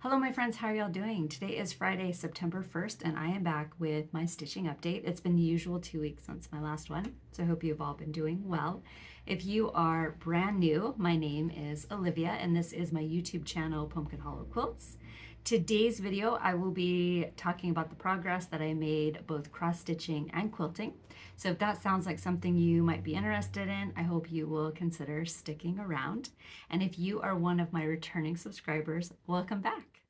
Hello my friends, how are y'all doing? Today is Friday, September 1st, and I am back with my stitching update. It's been the usual 2 weeks since my last one, so I hope you've all been doing well. If you are brand new, my name is Olivia, and this is my YouTube channel, Pumpkin Hollow Quilts. Today's video, I will be talking about the progress that I made both cross-stitching and quilting. So if that sounds like something you might be interested in, I hope you will consider sticking around. And if you are one of my returning subscribers, welcome back.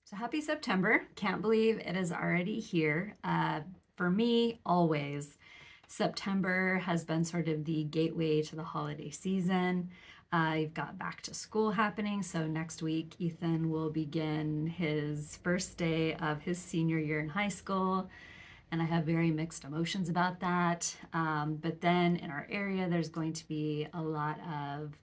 So happy September. Can't believe it is already here. For me, always, September has been sort of the gateway to the holiday season. You've got back to school happening. So next week, Ethan will begin his first day of his senior year in high school. And I have very mixed emotions about that. But then in our area, there's going to be a lot of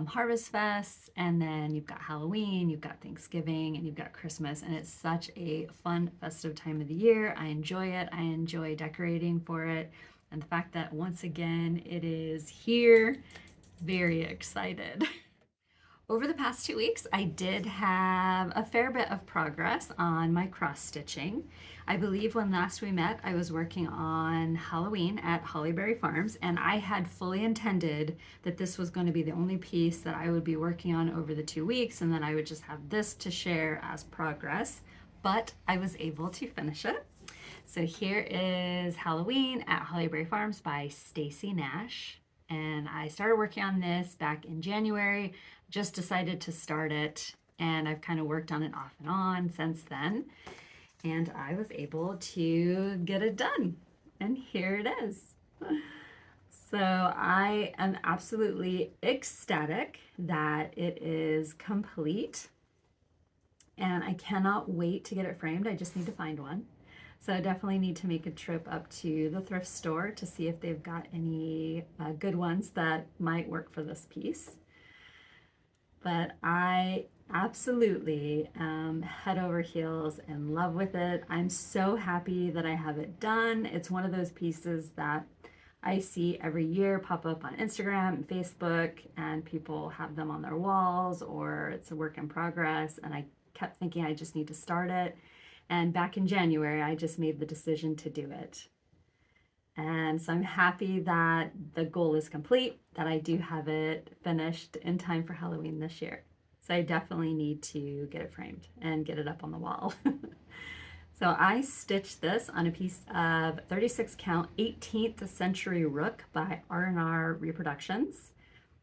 Harvest Fests, and then you've got Halloween, you've got Thanksgiving, and you've got Christmas, and it's such a fun, festive time of the year. I enjoy it. I enjoy decorating for it, and the fact that once again it is here, very excited. Over the past 2 weeks, I did have a fair bit of progress on my cross stitching. I believe when last we met, I was working on Halloween at Hollyberry Farms, and I had fully intended that this was going to be the only piece that I would be working on over the 2 weeks, and then I would just have this to share as progress, but I was able to finish it. So here is Halloween at Hollyberry Farms by Stacy Nash. And I started working on this back in January, just decided to start it, and I've kind of worked on it off and on since then. And I was able to get it done. And here it is. So I am absolutely ecstatic that it is complete. And I cannot wait to get it framed. I just need to find one. So I definitely need to make a trip up to the thrift store to see if they've got any good ones that might work for this piece. But I absolutely am head over heels in love with it. I'm so happy that I have it done. It's one of those pieces that I see every year pop up on Instagram and Facebook, and people have them on their walls, or it's a work in progress, and I kept thinking I just need to start it. And back in January, I just made the decision to do it. And so I'm happy that the goal is complete, that I do have it finished in time for Halloween this year. So I definitely need to get it framed and get it up on the wall. So I stitched this on a piece of 36 count 18th Century Rook by R&R Reproductions.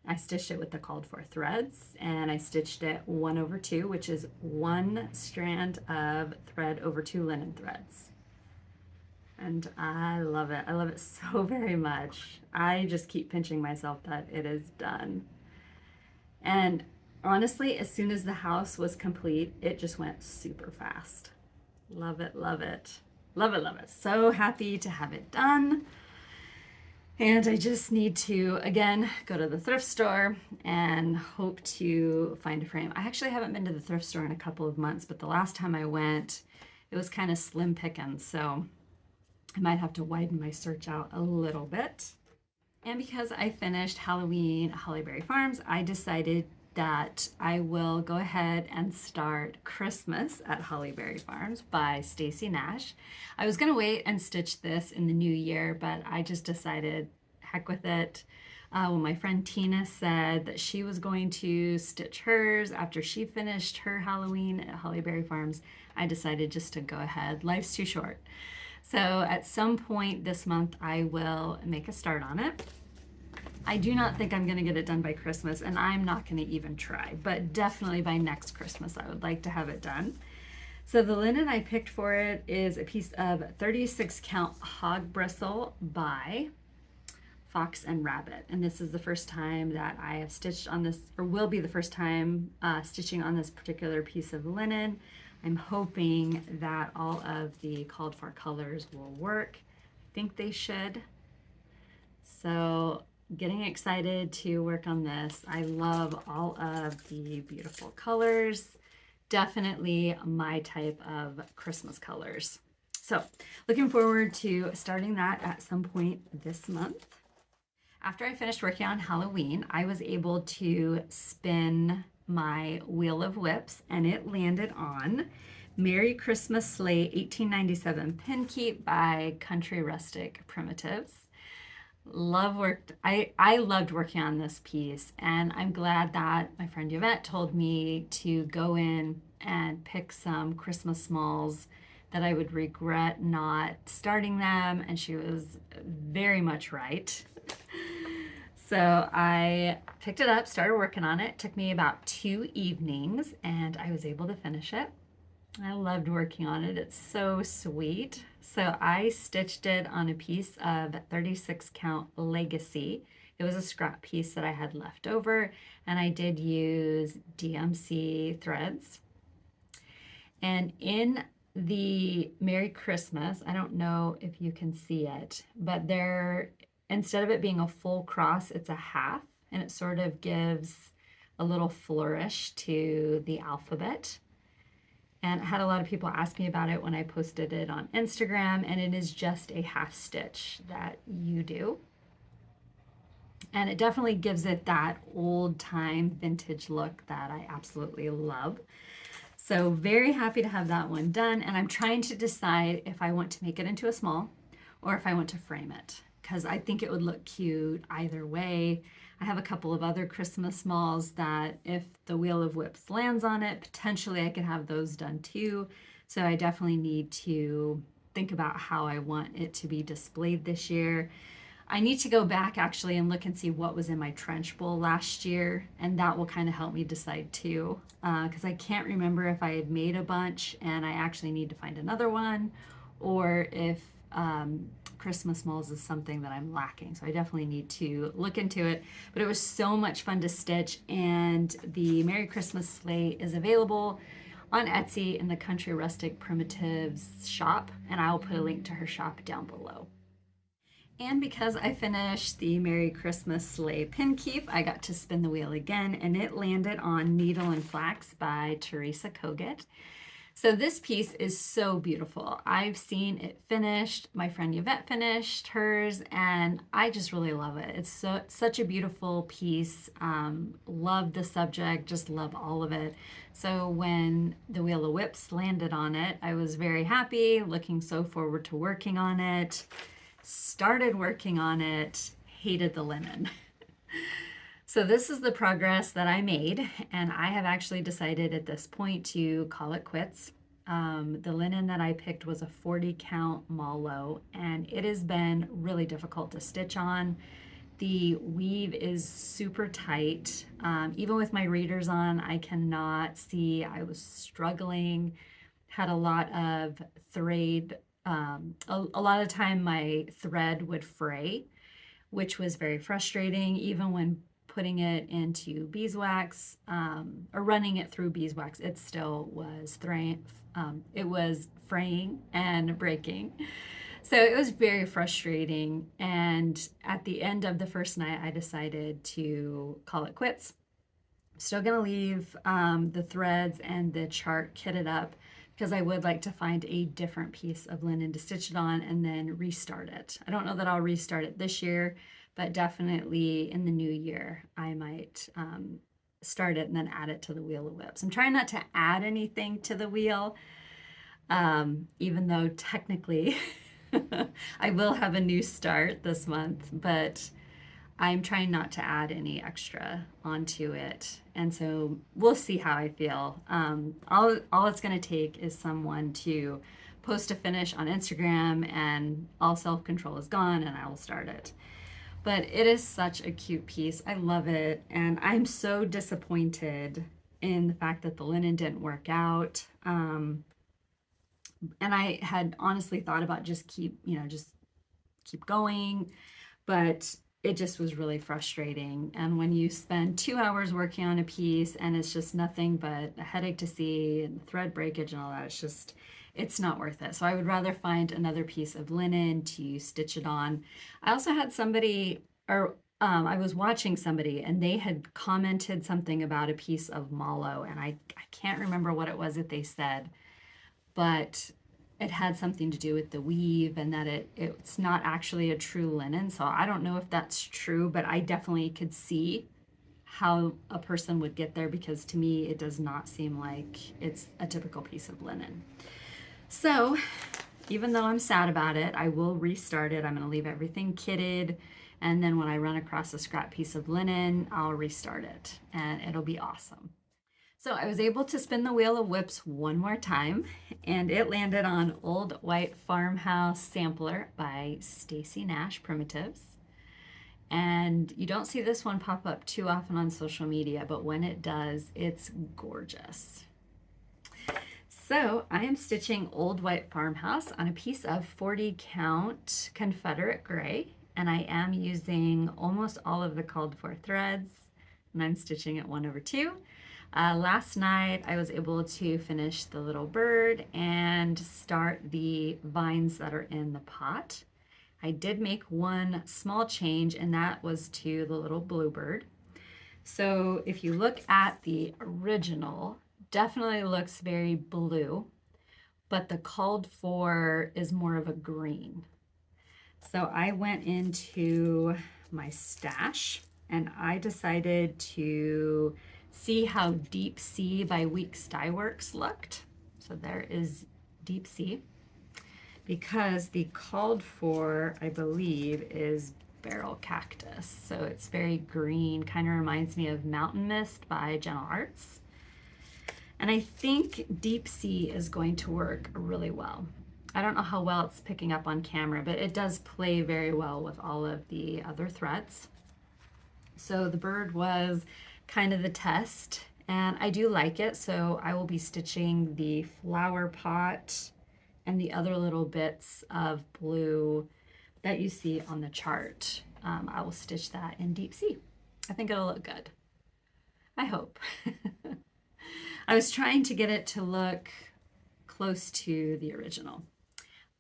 I stitched it with the called for threads, and I stitched it 1/2, which is 1 strand of thread over 2 linen threads. And I love it. I love it so very much. I just keep pinching myself that it is done. And honestly, as soon as the house was complete, it just went super fast. Love it, love it. Love it, love it. So happy to have it done. And I just need to, again, go to the thrift store and hope to find a frame. I actually haven't been to the thrift store in a couple of months, but the last time I went, it was kind of slim pickings, so I might have to widen my search out a little bit. And because I finished Halloween at Hollyberry Farms, I decided that I will go ahead and start Christmas at Hollyberry Farms by Stacy Nash. I was gonna wait and stitch this in the new year, but I just decided, heck with it. When my friend Tina said that she was going to stitch hers after she finished her Halloween at Hollyberry Farms, I decided just to go ahead. Life's too short. So at some point this month, I will make a start on it. I do not think I'm gonna get it done by Christmas, and I'm not gonna even try, but definitely by next Christmas, I would like to have it done. So the linen I picked for it is a piece of 36 count hog bristle by Fox and Rabbit. And this is the first time that I have stitched on this, or will be the first time stitching on this particular piece of linen. I'm hoping that all of the called for colors will work. I think they should. So getting excited to work on this. I love all of the beautiful colors. Definitely my type of Christmas colors. So looking forward to starting that at some point this month. After I finished working on Halloween, I was able to spin my Wheel of Whips, and it landed on Merry Christmas Sleigh 1897 Pin Keep by Country Rustic Primitives. I loved working on this piece, and I'm glad that my friend Yvette told me to go in and pick some Christmas smalls that I would regret not starting them, and she was very much right. So I picked it up, started working on it. It took me about 2 evenings, and I was able to finish it. I loved working on it. It's so sweet. So I stitched it on a piece of 36 count Legacy. It was a scrap piece that I had left over, and I did use DMC threads. And in the Merry Christmas, I don't know if you can see it, but there, instead of it being a full cross, it's a half, and it sort of gives a little flourish to the alphabet. And I had a lot of people ask me about it when I posted it on Instagram, and it is just a half stitch that you do. And it definitely gives it that old time vintage look that I absolutely love. So very happy to have that one done. And I'm trying to decide if I want to make it into a small or if I want to frame it, because I think it would look cute either way. I have a couple of other Christmas smalls that if the Wheel of Whips lands on it, potentially I could have those done too. So I definitely need to think about how I want it to be displayed this year. I need to go back actually and look and see what was in my trench bowl last year, and that will kind of help me decide too, because I can't remember if I had made a bunch and I actually need to find another one, or if Christmas smalls is something that I'm lacking. So I definitely need to look into it. But it was so much fun to stitch, and the Merry Christmas Sleigh is available on Etsy in the Country Rustic Primitives shop, and I will put a link to her shop down below. And because I finished the Merry Christmas Sleigh pin keep, I got to spin the wheel again, and it landed on Needle and Flax by Teresa Kogut. So this piece is so beautiful. I've seen it finished. My friend Yvette finished hers, and I just really love it. It's such a beautiful piece. Love the subject, just love all of it. So when the Wheel of Whips landed on it, I was very happy, looking so forward to working on it. Started working on it, hated the linen. So this is the progress that I made, and I have actually decided at this point to call it quits. The linen that I picked was a 40 count Mallow, and it has been really difficult to stitch on. The weave is super tight. Even with my readers on, I cannot see. I was struggling, had a lot of thread. A lot of time my thread would fray, which was very frustrating. Even when putting it into beeswax or running it through beeswax, it still was fraying and breaking. So it was very frustrating. And at the end of the first night, I decided to call it quits. I'm still gonna leave the threads and the chart kitted up, because I would like to find a different piece of linen to stitch it on and then restart it. I don't know that I'll restart it this year, but definitely in the new year, I might start it and then add it to the Wheel of Whips. I'm trying not to add anything to the wheel, even though technically I will have a new start this month, but I'm trying not to add any extra onto it. And so we'll see how I feel. All it's going to take is someone to post a finish on Instagram, and all self-control is gone, and I will start it. But it is such a cute piece. I love it. And I'm so disappointed in the fact that the linen didn't work out. And I had honestly thought about just keep going, but it just was really frustrating. And when you spend 2 hours working on a piece and it's just nothing but a headache to see and thread breakage and all that, it's not worth it. So I would rather find another piece of linen to stitch it on. I also had somebody, I was watching somebody, and they had commented something about a piece of Mallow, and I can't remember what it was that they said, but it had something to do with the weave, and that it's not actually a true linen. So I don't know if that's true, but I definitely could see how a person would get there, because to me it does not seem like it's a typical piece of linen. So even though I'm sad about it, I will restart it. I'm going to leave everything kitted, and then when I run across a scrap piece of linen, I'll restart it and it'll be awesome. So I was able to spin the wheel of whips one more time, and it landed on Old White Farmhouse Sampler by Stacy Nash Primitives. And you don't see this one pop up too often on social media, but when it does, it's gorgeous. So I am stitching Old White Farmhouse on a piece of 40 count Confederate Gray, and I am using almost all of the called for threads, and I'm stitching at 1/2. Last night I was able to finish the little bird and start the vines that are in the pot. I did make one small change, and that was to the little bluebird. So if you look at the original, definitely looks very blue, but the called for is more of a green. So I went into my stash and I decided to see how Deep Sea by Weeks Dye Works looked. So there is Deep Sea, because the called for, I believe, is Barrel Cactus. So it's very green, kind of reminds me of Mountain Mist by Gentle Arts. And I think Deep Sea is going to work really well. I don't know how well it's picking up on camera, but it does play very well with all of the other threads. So the bird was kind of the test, and I do like it. So I will be stitching the flower pot and the other little bits of blue that you see on the chart. I will stitch that in Deep Sea. I think it'll look good. I hope. I was trying to get it to look close to the original,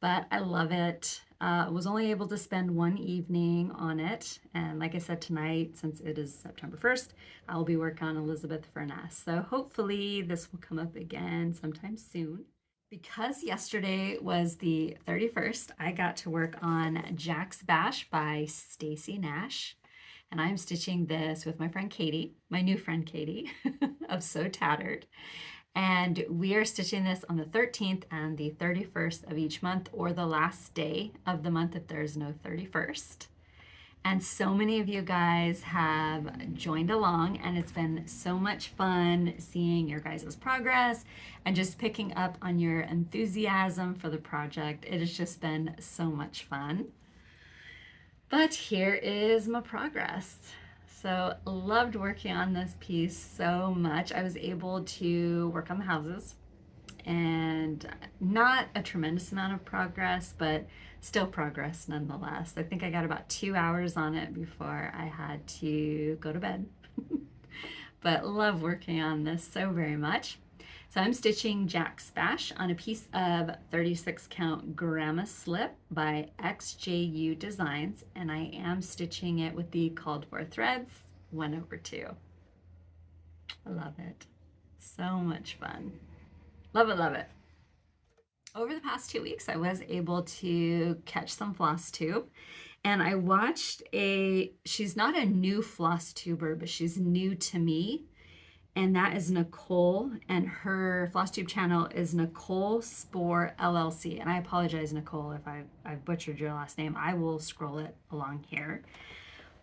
but I love it. I was only able to spend one evening on it, and like I said, tonight, since it is September 1st, I'll be working on Elizabeth Furness. So hopefully this will come up again sometime soon. Because yesterday was the 31st, I got to work on Jack's Bash by Stacy Nash. And I'm stitching this with my friend Katie, my new friend Katie of So Tattered. And we are stitching this on the 13th and the 31st of each month, or the last day of the month if there's no 31st. And so many of you guys have joined along, and it's been so much fun seeing your guys' progress and just picking up on your enthusiasm for the project. It has just been so much fun. But here is my progress. So loved working on this piece so much. I was able to work on the houses, and not a tremendous amount of progress, but still progress nonetheless. I think I got about 2 hours on it before I had to go to bed. But love working on this so very much. So I'm stitching Jack's Bash on a piece of 36 count Grandma Slip by XJUDesigns, and I am stitching it with the called for threads 1/2. I love it. So much fun. Love it, love it. Over the past 2 weeks, I was able to catch some Flosstube, and I watched she's not a new Flosstuber, but she's new to me, and that is Nicole, and her Flosstube channel is Nicole Spore LLC. And I apologize, Nicole, if I've butchered your last name. I will scroll it along here.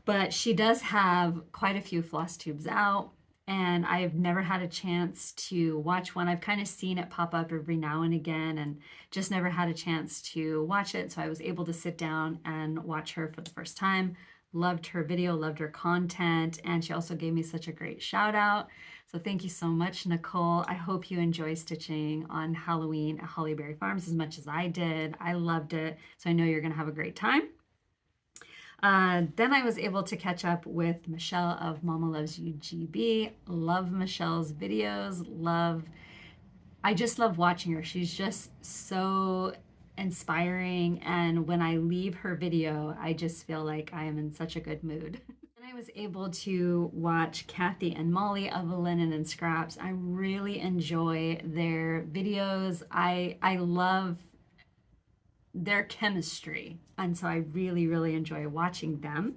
But she does have quite a few Flosstubes out, and I've never had a chance to watch one. I've kind of seen it pop up every now and again and just never had a chance to watch it. So I was able to sit down and watch her for the first time. Loved her video, loved her content, and she also gave me such a great shout out. So thank you so much, Nicole. I hope you enjoy stitching on Halloween at Hollyberry Farms as much as I did. I loved it, so I know you're gonna have a great time. Then I was able to catch up with Michelle of Mama Loves You GB. Love Michelle's videos. I just love watching her. She's just so inspiring, and when I leave her video, I just feel like I am in such a good mood. And I was able to watch Kathy and Molly of Linen and Scraps. I really enjoy their videos. I love their chemistry, and so I really enjoy watching them.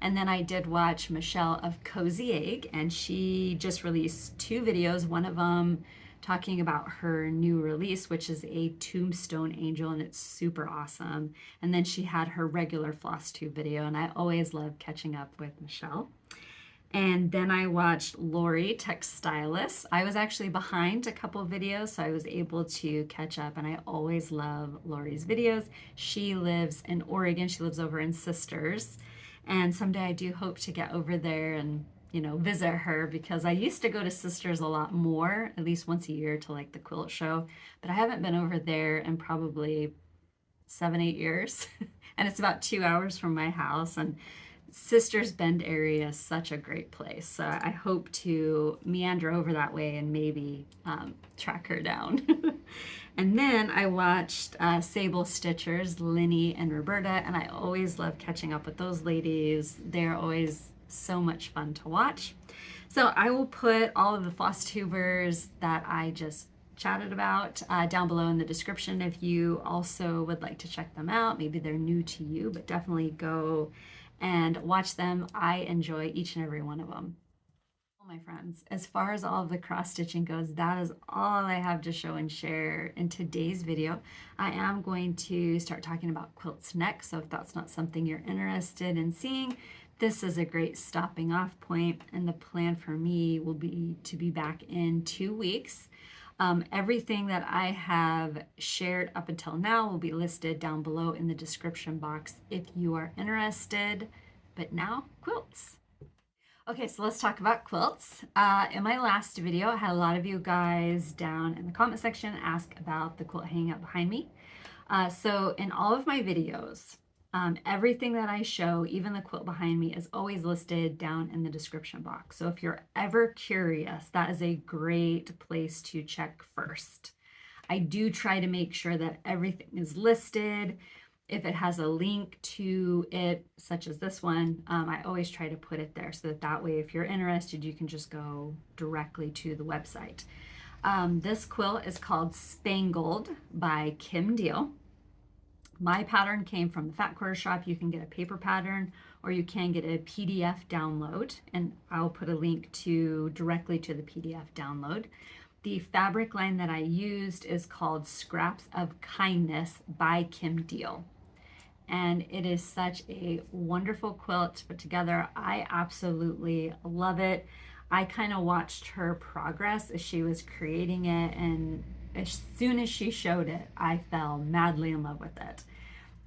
And then I did watch Michelle of Cozy Egg, and she just released 2 videos. One of them talking about her new release, which is a tombstone angel, and it's super awesome. And then she had her regular Flosstube video, and I always love catching up with Michelle. And then I watched Lori, Textilist. I was actually behind a couple videos, so I was able to catch up, and I always love Lori's videos. She lives in Oregon. She lives over in Sisters. And someday I do hope to get over there and, visit her, because I used to go to Sisters a lot more, at least once a year, to like the quilt show. But I haven't been over there in probably 7-8 years. And it's about 2 hours from my house. And Sisters Bend area is such a great place. So I hope to meander over that way and maybe track her down. And then I watched Sable Stitchers, Linny and Roberta, and I always love catching up with those ladies. They're always so much fun to watch. So I will put all of the Flosstubers that I just chatted about down below in the description if you also would like to check them out. Maybe they're new to you, but definitely go and watch them. I enjoy each and every one of them. My friends, as far as all of the cross stitching goes, that is all I have to show and share in today's video. I am going to start talking about quilts next, so if that's not something you're interested in seeing, this is a great stopping off point, and the plan for me will be to be back in 2 weeks. Everything that I have shared up until now will be listed down below in the description box if you are interested. But now, quilts. Okay, so let's talk about quilts. In my last video, I had a lot of you guys down in the comment section ask about the quilt hanging out behind me. So in all of my videos, everything that I show, even the quilt behind me, is always listed down in the description box. So if you're ever curious, that is a great place to check first. I do try to make sure that everything is listed. If it has a link to it, such as this one, I always try to put it there so that way, if you're interested, you can just go directly to the website. This quilt is called Spangled by Kim Deal. My pattern came from the Fat Quarter Shop. You can get a paper pattern or you can get a PDF download, and I'll put a link directly to the PDF download. The fabric line that I used is called Scraps of Kindness by Kim Deal. And it is such a wonderful quilt to put together. I absolutely love it. I kind of watched her progress as she was creating it, and as soon as she showed it, I fell madly in love with it.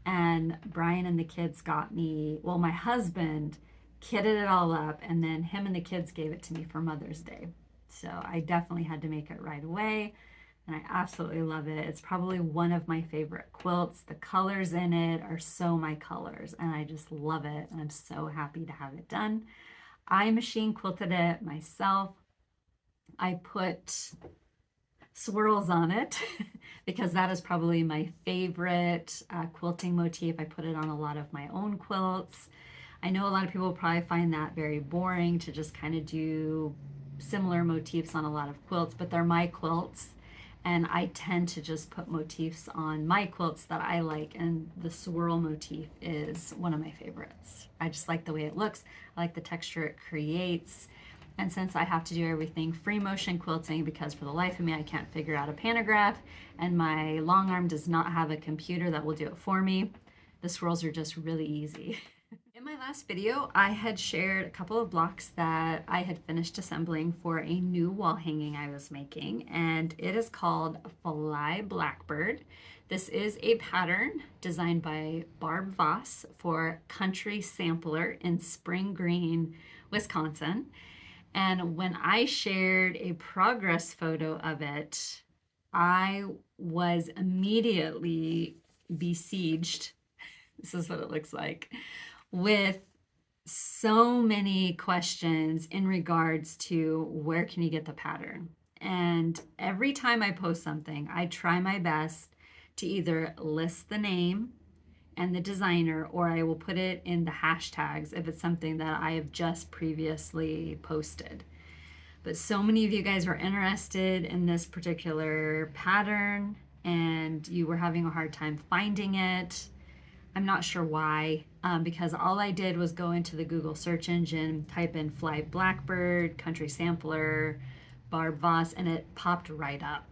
And Brian and the kids got me, well, my husband kitted it all up, and then him and the kids gave it to me for Mother's Day. So I definitely had to make it right away, and I absolutely love it. It's probably one of my favorite quilts. The colors in it are so my colors, and I just love it, and I'm so happy to have it done. I machine quilted it myself. I put swirls on it because that is probably my favorite quilting motif. I put it on a lot of my own quilts. I know a lot of people probably find that very boring to just kind of do similar motifs on a lot of quilts, but they're my quilts, and I tend to just put motifs on my quilts that I like, and the swirl motif is one of my favorites. I just like the way it looks. I like the texture it creates. And since I have to do everything free motion quilting, because for the life of me I can't figure out a pantograph, and my long arm does not have a computer that will do it for me, the swirls are just really easy. In my last video, I had shared a couple of blocks that I had finished assembling for a new wall hanging I was making, and it is called Fly Blackbird. This is a pattern designed by Barb Voss for Country Sampler in Spring Green, Wisconsin. And when I shared a progress photo of it, I was immediately besieged, this is what it looks like, with so many questions in regards to where can you get the pattern. And every time I post something, I try my best to either list the name and the designer, or I will put it in the hashtags if it's something that I have just previously posted. But so many of you guys were interested in this particular pattern, and you were having a hard time finding it. I'm not sure why. because all I did was go into the Google search engine, type in fly Blackbird, country sampler, Barb Voss, and it popped right up.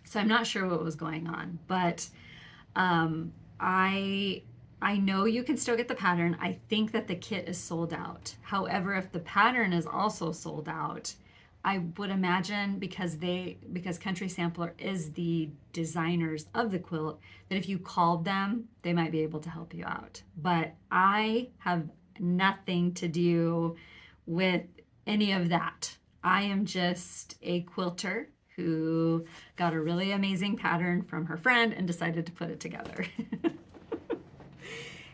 So I'm not sure what was going on, but um, I know you can still get the pattern. I think that the kit is sold out. However, if the pattern is also sold out, I would imagine because Country Sampler is the designers of the quilt, that if you called them, they might be able to help you out. But I have nothing to do with any of that. I am just a quilter who got a really amazing pattern from her friend and decided to put it together.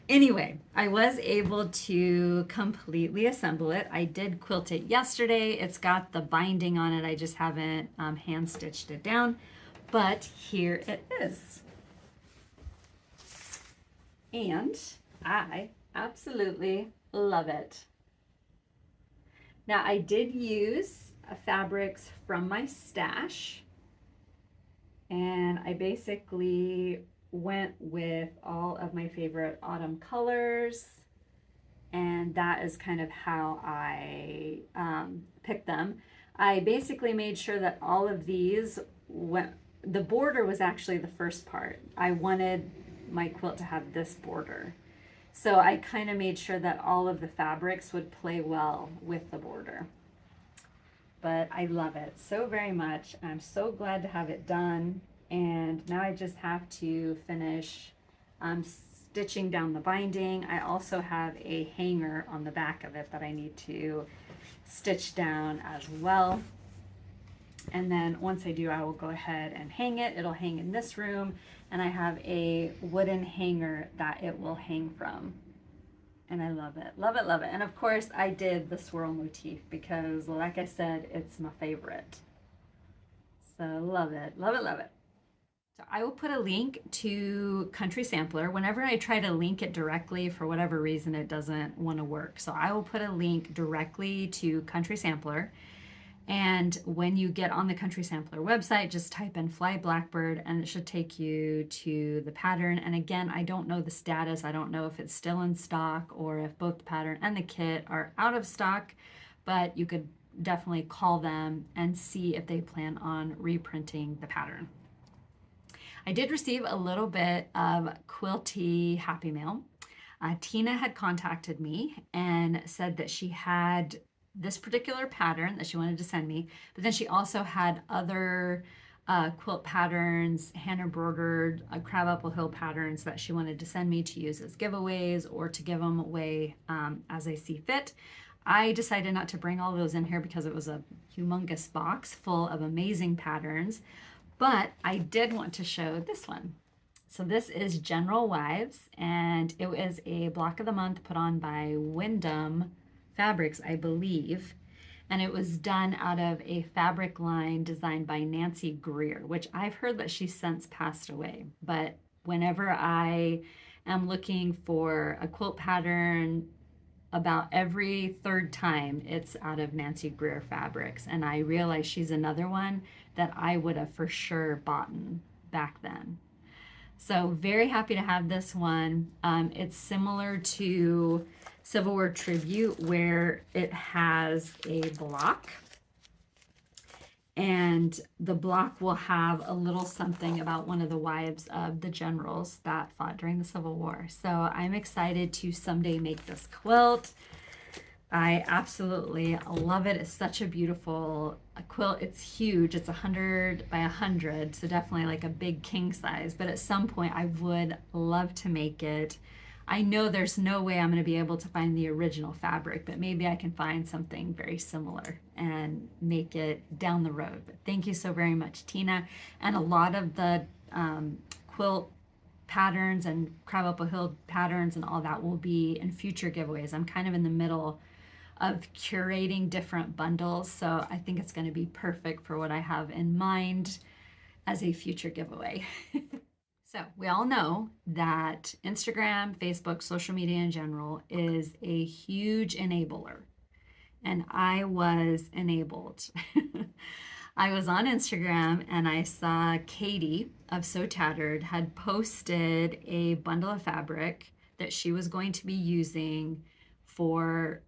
Anyway, I was able to completely assemble it. I did quilt it yesterday. It's got the binding on it. I just haven't hand stitched it down, but here it is. And I absolutely love it. Now I did use fabrics from my stash, and I basically went with all of my favorite autumn colors, and that is kind of how I picked them. I basically made sure that all of these went, the border was actually the first part. I wanted my quilt to have this border. So I kind of made sure that all of the fabrics would play well with the border. But I love it so very much. I'm so glad to have it done. And now I just have to finish stitching down the binding. I also have a hanger on the back of it that I need to stitch down as well. And then once I do, I will go ahead and hang it. It'll hang in this room, and I have a wooden hanger that it will hang from. And I love it, love it, love it. And of course I did the swirl motif because, like I said, it's my favorite. So love it, love it, love it. So I will put a link to Country Sampler. Whenever I try to link it directly, for whatever reason, it doesn't want to work. So I will put a link directly to Country Sampler. And when you get on the Country Sampler website, just type in Fly Blackbird and it should take you to the pattern. And again, I don't know the status. I don't know if it's still in stock or if both the pattern and the kit are out of stock, but you could definitely call them and see if they plan on reprinting the pattern. I did receive a little bit of quilty happy mail. Tina had contacted me and said that she had this particular pattern that she wanted to send me, but then she also had other quilt patterns, hand embroidered crabapple hill patterns that she wanted to send me to use as giveaways or to give them away as I see fit. I decided not to bring all those in here because it was a humongous box full of amazing patterns, but I did want to show this one. So this is General Wives, and it was a block of the month put on by Wyndham Fabrics, I believe, and it was done out of a fabric line designed by Nancy Greer, which I've heard that she's since passed away. But whenever I am looking for a quilt pattern, about every third time it's out of Nancy Greer Fabrics, and I realize she's another one that I would have for sure bought back then. So very happy to have this one. It's similar to Civil War Tribute, where it has a block, and the block will have a little something about one of the wives of the generals that fought during the Civil War. So I'm excited to someday make this quilt. I absolutely love it. It's such a beautiful quilt. It's huge. It's 100 by 100, so definitely like a big king size, but at some point I would love to make it. I know there's no way I'm going to be able to find the original fabric, but maybe I can find something very similar and make it down the road. But thank you so very much, Tina. And a lot of the quilt patterns and crabapple hill patterns and all that will be in future giveaways. I'm kind of in the middle of curating different bundles, so I think it's going to be perfect for what I have in mind as a future giveaway. So we all know that Instagram, Facebook, social media in general is a huge enabler, and I was enabled. I was on Instagram and I saw Katie of So Tattered had posted a bundle of fabric that she was going to be using for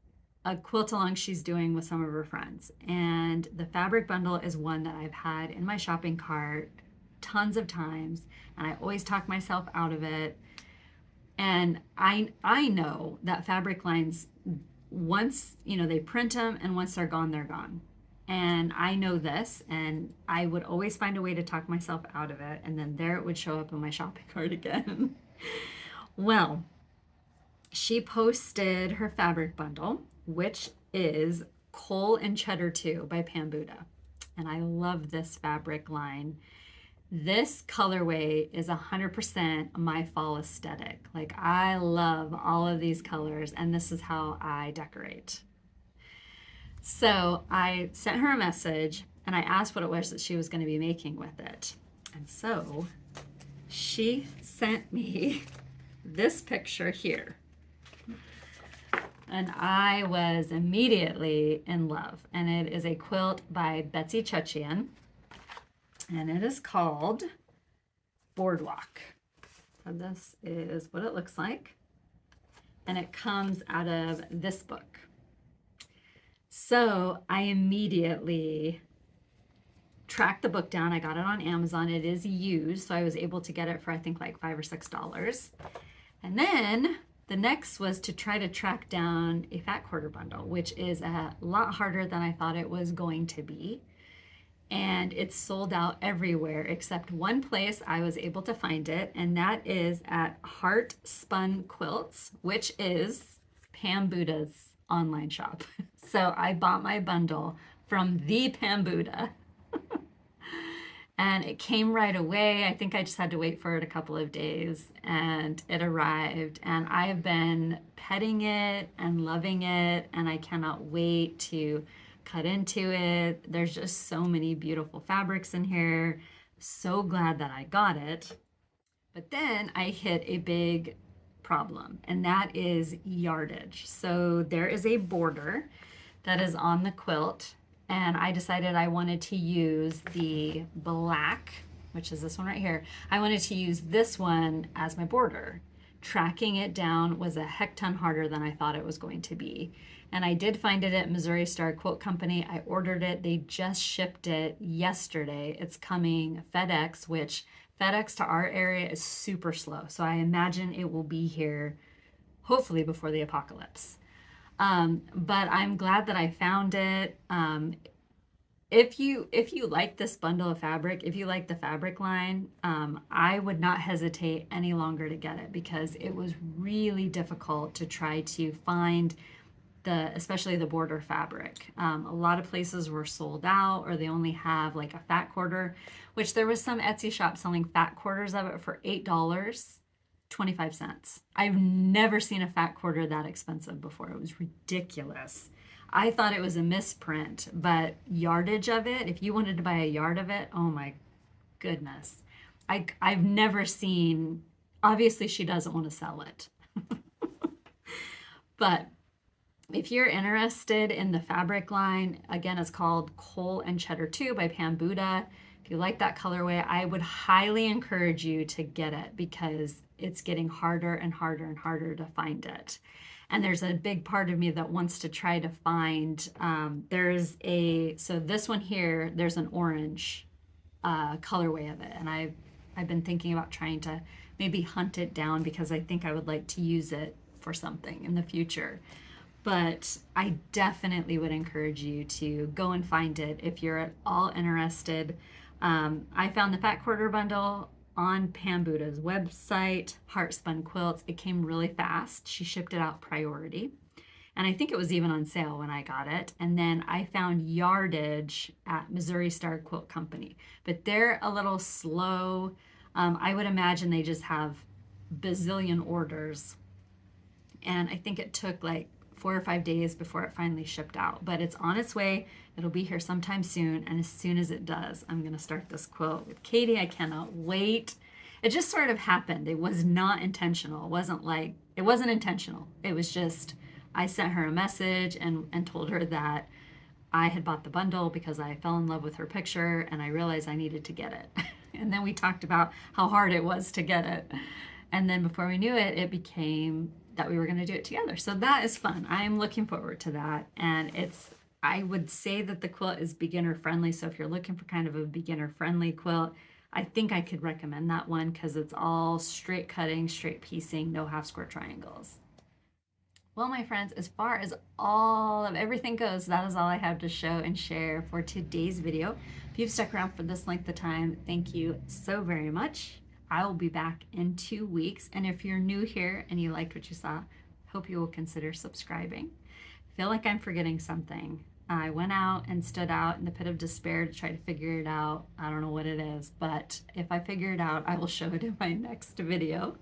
a quilt along she's doing with some of her friends. And the fabric bundle is one that I've had in my shopping cart tons of times, and I always talk myself out of it. And I know that fabric lines, once, you know, they print them, and once they're gone, they're gone. And I know this, and I would always find a way to talk myself out of it, and then there it would show up in my shopping cart again. Well, she posted her fabric bundle, which is Coal and Cheddar 2 by Pam Buddha. And I love this fabric line. This colorway is 100% my fall aesthetic. Like, I love all of these colors, and this is how I decorate. So I sent her a message, and I asked what it was that she was going to be making with it. And so she sent me this picture here. And I was immediately in love. And it is a quilt by Betsy Chuchian. And it is called Boardwalk. So this is what it looks like. And it comes out of this book. So I immediately tracked the book down. I got it on Amazon. It is used, so I was able to get it for I think like $5 or $6. And then the next was to try to track down a fat quarter bundle, which is a lot harder than I thought it was going to be. And it's sold out everywhere except one place I was able to find it, and that is at Heart Spun Quilts, which is Pam Buddha's online shop. So I bought my bundle from the Pam Buddha. And it came right away. I think I just had to wait for it a couple of days, and it arrived. And I have been petting it and loving it, and I cannot wait to cut into it. There's just so many beautiful fabrics in here. So glad that I got it. But then I hit a big problem, and that is yardage. So there is a border that is on the quilt, and I decided I wanted to use the black, which is this one right here. I wanted to use this one as my border. Tracking it down was a heck ton harder than I thought it was going to be. And I did find it at Missouri Star Quilt Company. I ordered it. They just shipped it yesterday. It's coming FedEx, which FedEx to our area is super slow. So I imagine it will be here hopefully before the apocalypse. But I'm glad that I found it. If you like this bundle of fabric, if you like the fabric line, I would not hesitate any longer to get it, because it was really difficult to try to find especially the border fabric. A lot of places were sold out, or they only have like a fat quarter, which there was some Etsy shop selling fat quarters of it for $8.25. I've never seen a fat quarter that expensive before. It was ridiculous. I thought it was a misprint, but yardage of it, if you wanted to buy a yard of it, oh my goodness. I've never seen, obviously she doesn't want to sell it. But if you're interested in the fabric line, again, it's called Coal and Cheddar 2 by Pam Buddha. If you like that colorway, I would highly encourage you to get it, because it's getting harder and harder and harder to find it. And there's a big part of me that wants to try to find, so this one here, there's an orange colorway of it. And I've been thinking about trying to maybe hunt it down, because I think I would like to use it for something in the future. But I definitely would encourage you to go and find it if you're at all interested. I found the fat quarter bundle on Pam Buddha's website, Heart Spun Quilts. It came really fast. She shipped it out priority. And I think it was even on sale when I got it. And then I found yardage at Missouri Star Quilt Company. But they're a little slow. I would imagine they just have bazillion orders. And I think it took like 4 or 5 days before it finally shipped out, but it's on its way. It'll be here sometime soon, and as soon as it does, I'm going to start this quilt with Katie. I cannot wait. It just sort of happened. It was not intentional. It wasn't intentional. It was just, I sent her a message and told her that I had bought the bundle because I fell in love with her picture, and I realized I needed to get it. And then we talked about how hard it was to get it. And then before we knew it, it became that we were going to do it together. So that is fun. I'm looking forward to that. And I would say that the quilt is beginner friendly. So if you're looking for kind of a beginner friendly quilt, I think I could recommend that one because it's all straight cutting, straight piecing, no half square triangles. Well, my friends, as far as all of everything goes, that is all I have to show and share for today's video. If you've stuck around for this length of time, thank you so very much. I will be back in 2 weeks. And if you're new here and you liked what you saw, hope you will consider subscribing. I feel like I'm forgetting something. I went out and stood out in the pit of despair to try to figure it out. I don't know what it is, but if I figure it out, I will show it in my next video.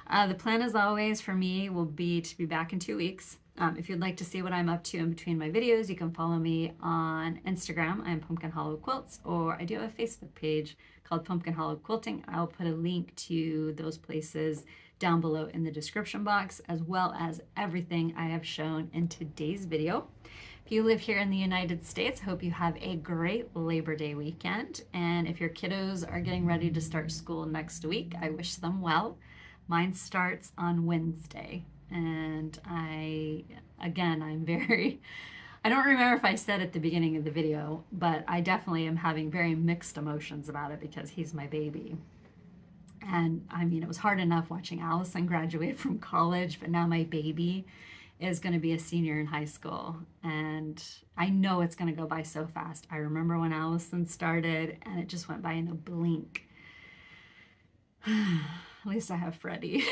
The plan, as always, for me will be to be back in 2 weeks. If you'd like to see what I'm up to in between my videos, you can follow me on Instagram. I'm Pumpkin Hollow Quilts, or I do have a Facebook page called Pumpkin Hollow Quilting. I'll put a link to those places down below in the description box, as well as everything I have shown in today's video. If you live here in the United States, I hope you have a great Labor Day weekend. And if your kiddos are getting ready to start school next week, I wish them well. Mine starts on Wednesday, and I'm very, I don't remember if I said at the beginning of the video, but I definitely am having very mixed emotions about it because he's my baby. And I mean, it was hard enough watching Allison graduate from college, but now my baby is going to be a senior in high school. And I know it's going to go by so fast. I remember when Allison started, and it just went by in a blink. At least I have Freddie.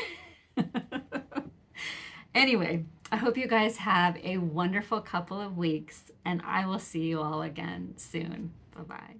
Anyway, I hope you guys have a wonderful couple of weeks, and I will see you all again soon. Bye-bye.